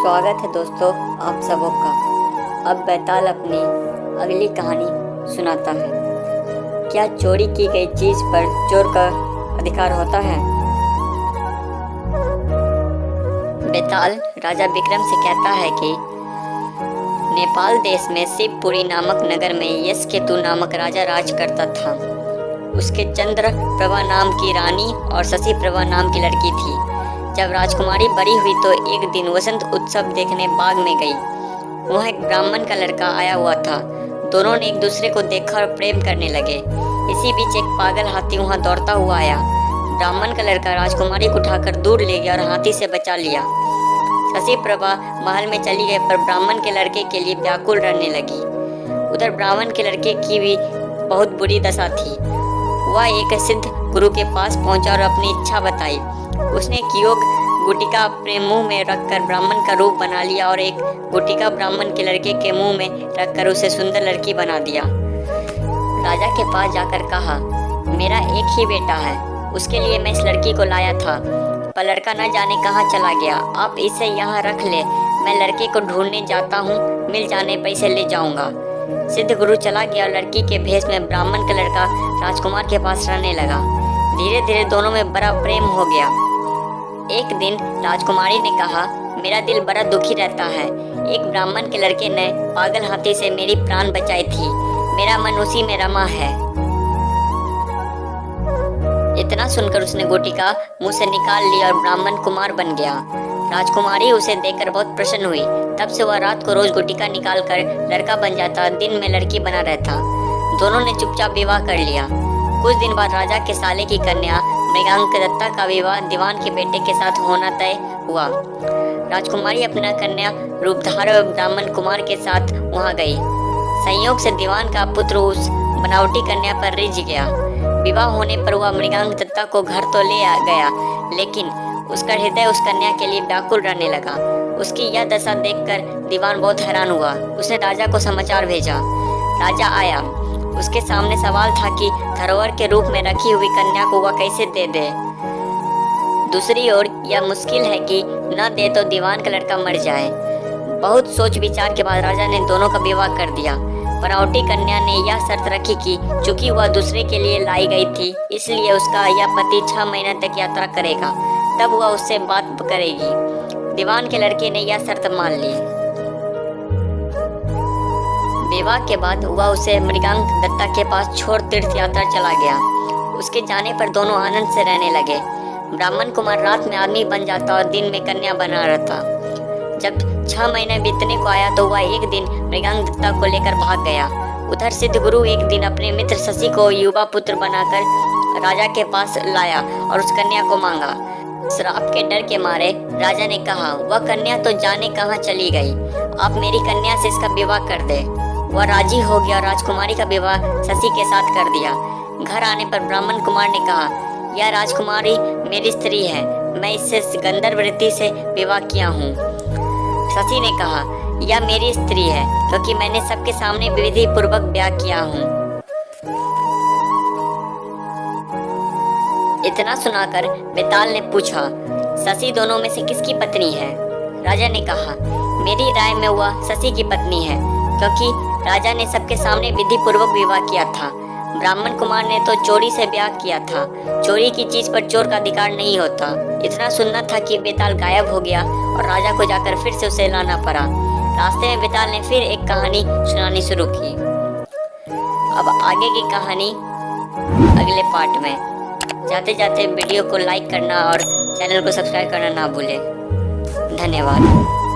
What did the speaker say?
स्वागत है दोस्तों आप सबों का। अब बैताल अपनी अगली कहानी सुनाता है। क्या चोरी की गई चीज पर चोर का अधिकार होता है? बैताल राजा विक्रम से कहता है कि नेपाल देश में शिवपुरी नामक नगर में यशकेतु नामक राजा राज करता था। उसके चंद्र प्रभा नाम की रानी और शशि प्रभा नाम की लड़की थी। जब राजकुमारी बड़ी हुई तो एक दिन वसंत उत्सव देखने बाग में गई। वहाँ एक ब्राह्मण का लड़का आया हुआ था। दोनों ने एक दूसरे को देखा और प्रेम करने लगे। इसी बीच एक पागल हाथी वहाँ दौड़ता हुआ आया। ब्राह्मण का लड़का राजकुमारी को उठाकर दूर ले गया और हाथी से बचा लिया। शशि प्रभा महल में चली गई पर ब्राह्मण के लड़के के लिए व्याकुल रहने लगी। उधर ब्राह्मण के लड़के की भी बहुत बुरी दशा थी। वह एक सिद्ध गुरु के पास पहुंचा और अपनी इच्छा बताई। उसने एक योग गुटिका अपने मुंह में रखकर ब्राह्मण का रूप बना लिया और एक गुटिका ब्राह्मण के लड़के के मुंह में रखकर उसे सुंदर लड़की बना दिया। राजा के पास जाकर कहा, मेरा एक ही बेटा है, उसके लिए मैं इस लड़की को लाया था, पर लड़का न जाने कहाँ चला गया। आप इसे यहाँ रख ले, मैं लड़के को ढूंढने जाता हूँ, मिल जाने पर इसे ले जाऊंगा। सिद्ध गुरु चला गया और लड़की के भेष में ब्राह्मण का लड़का राजकुमार के पास रहने लगा। धीरे धीरे दोनों में बड़ा प्रेम हो गया। एक दिन राजकुमारी ने कहा, मेरा दिल बड़ा दुखी रहता है। एक ब्राह्मण के लड़के ने पागल हाथी से मेरी प्राण बचाई थी, मेरा मन उसी में रमा है। इतना सुनकर उसने गुटिका मुंह से निकाल ली और ब्राह्मण कुमार बन गया। राजकुमारी उसे देखकर बहुत प्रसन्न हुई। तब से वह रात को रोज गुटिका निकालकर लड़का बन जाता, दिन में लड़की बना रहता। दोनों ने चुपचाप विवाह कर लिया। कुछ दिन बाद राजा के साले की कन्या मृगांक दत्ता का विवाह दीवान के बेटे के साथ होना तय हुआ। राजकुमारी अपना कन्या रूपधार ब्राह्मण कुमार के साथ वहां गई। संयोग से दीवान का पुत्र उस बनावटी कन्या पर रिझ गया। विवाह होने पर वह मृगांक दत्ता को घर तो ले गया, लेकिन उसका हृदय उस कन्या के लिए व्याकुल रहने लगा। उसकी यह दशा देखकर दीवान बहुत हैरान हुआ। उसने राजा को समाचार भेजा। राजा आया। उसके सामने सवाल था कि धरोहर के रूप में रखी हुई कन्या को वह कैसे दे दे। दूसरी ओर यह मुश्किल है कि न दे तो दीवान का लड़का मर जाए। बहुत सोच विचार के बाद राजा ने दोनों का विवाह कर दिया। बनावटी कन्या ने यह शर्त रखी कि चूंकि वह दूसरे के लिए लाई गई थी, इसलिए उसका यह पति 6 महीने तक यात्रा करेगा, तब वह उससे बात करेगी। दीवान के लड़के ने यह शर्त मान ली। विवाह के बाद वह उसे मृगांक दत्ता के पास छोड़ तीर्थ यात्रा चला गया। उसके जाने पर दोनों आनंद से रहने लगे। ब्राह्मण कुमार रात में आदमी बन जाता और दिन में कन्या बना रहता। जब 6 महीने बीतने को आया तो वह एक दिन मृगांक दत्ता को लेकर भाग गया। उधर सिद्ध गुरु एक दिन अपने मित्र शशि को युवा पुत्र बनाकर राजा के पास लाया और उस कन्या को मांगा। श्राप के डर के मारे राजा ने कहा, वह कन्या तो जाने कहाँ चली गई, आप मेरी कन्या से इसका विवाह कर दे। वह राजी हो गया और राजकुमारी का विवाह शशि के साथ कर दिया। घर आने पर ब्राह्मण कुमार ने कहा, यह राजकुमारी मेरी स्त्री है, मैं इससे गंधर्व वृत्ति से विवाह किया हूँ। शशि ने कहा, यह मेरी स्त्री है क्योंकि मैंने सबके सामने विधि पूर्वक ब्याह किया हूँ। इतना सुनाकर बैताल ने पूछा, शशि दोनों में से किसकी पत्नी है? राजा ने कहा, मेरी राय में वह शशि की पत्नी है, क्योंकि राजा ने सबके सामने विधि पूर्वक विवाह किया था। ब्राह्मण कुमार ने तो चोरी से ब्याह किया था। चोरी की चीज पर चोर का अधिकार नहीं होता। इतना सुनना था कि बैताल गायब हो गया और राजा को जाकर फिर से उसे लाना पड़ा। रास्ते में बैताल ने फिर एक कहानी सुनानी शुरू की। अब आगे की कहानी अगले पार्ट में। जाते जाते वीडियो को लाइक करना और चैनल को सब्सक्राइब करना ना भूलें। धन्यवाद।